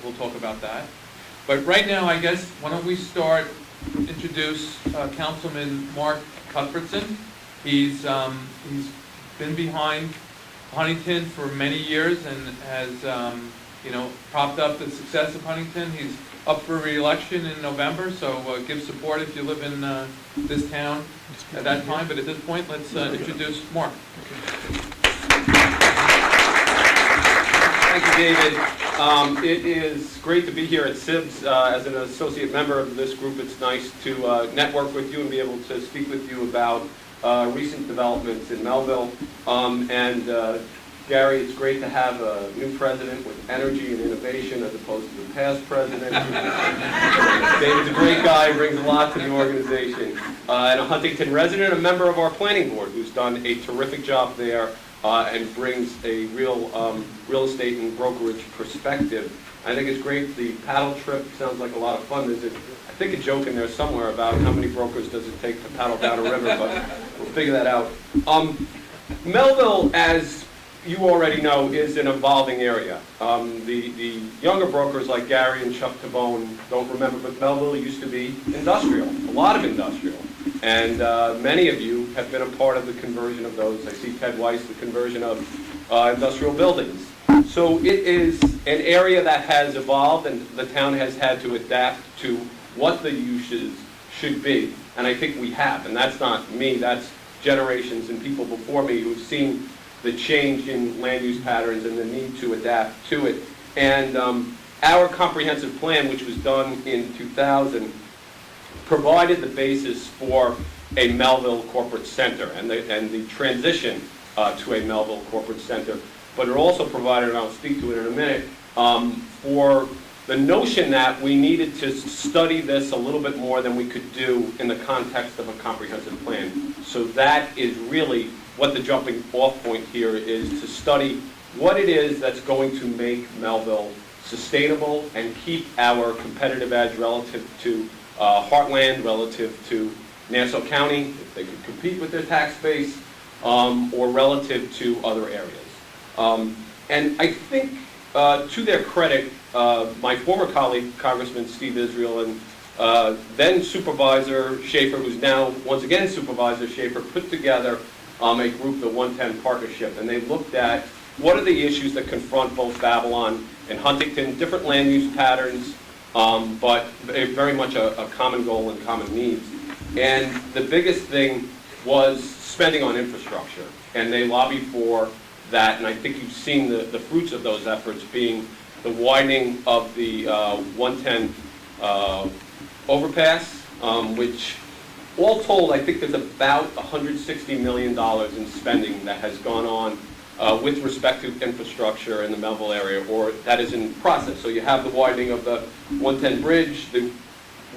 we'll talk about that. But right now, I guess, why don't we introduce Councilman Mark Cuthbertson. He's been behind Huntington for many years and has propped up the success of Huntington. He's up for re-election in November, so give support if you live in this town at that time. But at this point, let's introduce Mark. Thank you, David. It is great to be here at CIBS as an associate member of this group. It's nice to network with you and be able to speak with you about recent developments in Melville. Gary, it's great to have a new president with energy and innovation as opposed to the past president. David's a great guy, brings a lot to the organization. And a Huntington resident, a member of our planning board, who's done a terrific job there and brings a real estate and brokerage perspective. I think it's great. The paddle trip sounds like a lot of fun. There's I think a joke in there somewhere about how many brokers does it take to paddle down a river, but we'll figure that out. Melville, as you already know, is an evolving area. The younger brokers like Gary and Chuck Tabone don't remember, but Melville used to be industrial, a lot of industrial. And many of you have been a part of the conversion of those. I see Ted Weiss, the conversion of industrial buildings. So it is an area that has evolved, and the town has had to adapt to what the uses should be. And I think we have, and that's not me, that's generations and people before me who've seen the change in land use patterns and the need to adapt to it. And our comprehensive plan, which was done in 2000, provided the basis for a Melville corporate center and the transition to a Melville corporate center. But it also provided, and I'll speak to it in a minute, for the notion that we needed to study this a little bit more than we could do in the context of a comprehensive plan. So that is really what the jumping off point here is, to study what it is that's going to make Melville sustainable and keep our competitive edge relative to Heartland, relative to Nassau County, if they could compete with their tax base, or relative to other areas. And I think, to their credit, my former colleague, Congressman Steve Israel, and then Supervisor Schaefer, who's now once again Supervisor Schaefer, put together a group, the 110 Partnership, and they looked at what are the issues that confront both Babylon and Huntington, different land use patterns, but very much a common goal and common needs. And the biggest thing was spending on infrastructure, and they lobbied for that, and I think you've seen the fruits of those efforts being the widening of the 110 overpass, which all told, I think there's about $160 million in spending that has gone on with respect to infrastructure in the Melville area, or that is in process. So you have the widening of the 110 bridge, the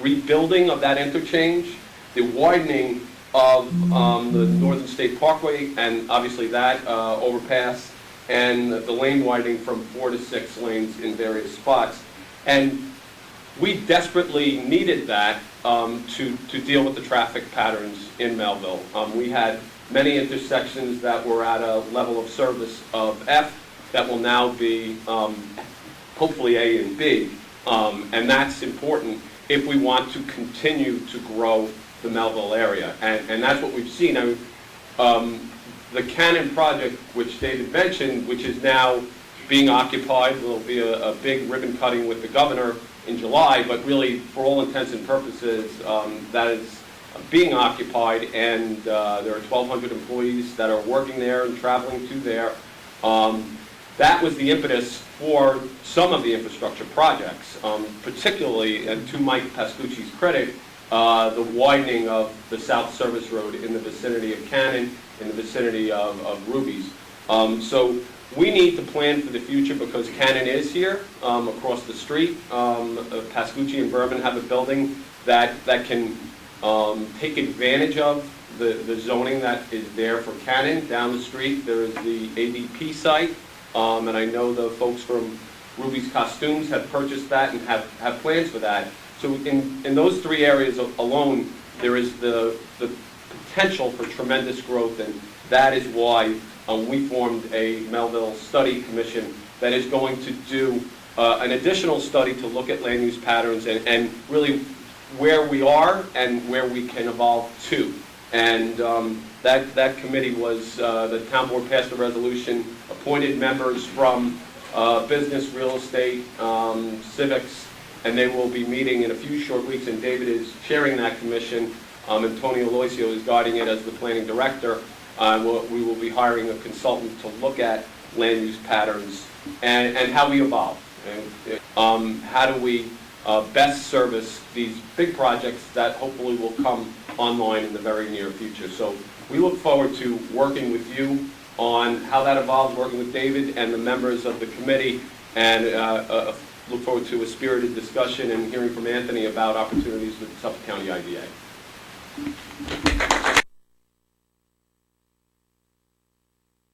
rebuilding of that interchange, the widening of the Northern State Parkway, and obviously that overpass, and the lane widening from 4 to 6 lanes in various spots. And we desperately needed that to deal with the traffic patterns in Melville. We had many intersections that were at a level of service of F that will now be hopefully A and B. And that's important if we want to continue to grow the Melville area. And that's what we've seen. I mean, the Cannon project, which David mentioned, which is now being occupied, there'll be a big ribbon cutting with the governor in July, but really, for all intents and purposes, that is being occupied, and there are 1,200 employees that are working there and traveling to there. That was the impetus for some of the infrastructure projects, particularly, and to Mike Pascucci's credit, the widening of the South Service Road in the vicinity of Cannon, in the vicinity of Ruby's. So we need to plan for the future because Cannon is here across the street. Pascucci and Bourbon have a building that can take advantage of the zoning that is there for Cannon. Down the street there is the ADP site, and I know the folks from Ruby's Costumes have purchased that and have plans for that. So in those 3 areas alone, there is the potential for tremendous growth, and that is why we formed a Melville Study Commission that is going to do an additional study to look at land use patterns and really where we are and where we can evolve to. And that committee was, the town board passed a resolution, appointed members from business, real estate, civics, and they will be meeting in a few short weeks, and David is chairing that commission. Antonio Loisio is guiding it as the planning director. We will be hiring a consultant to look at land use patterns and how we evolve. And, how do we best service these big projects that hopefully will come online in the very near future. So we look forward to working with you on how that evolves, working with David and the members of the committee, and look forward to a spirited discussion and hearing from Anthony about opportunities with Suffolk County IDA.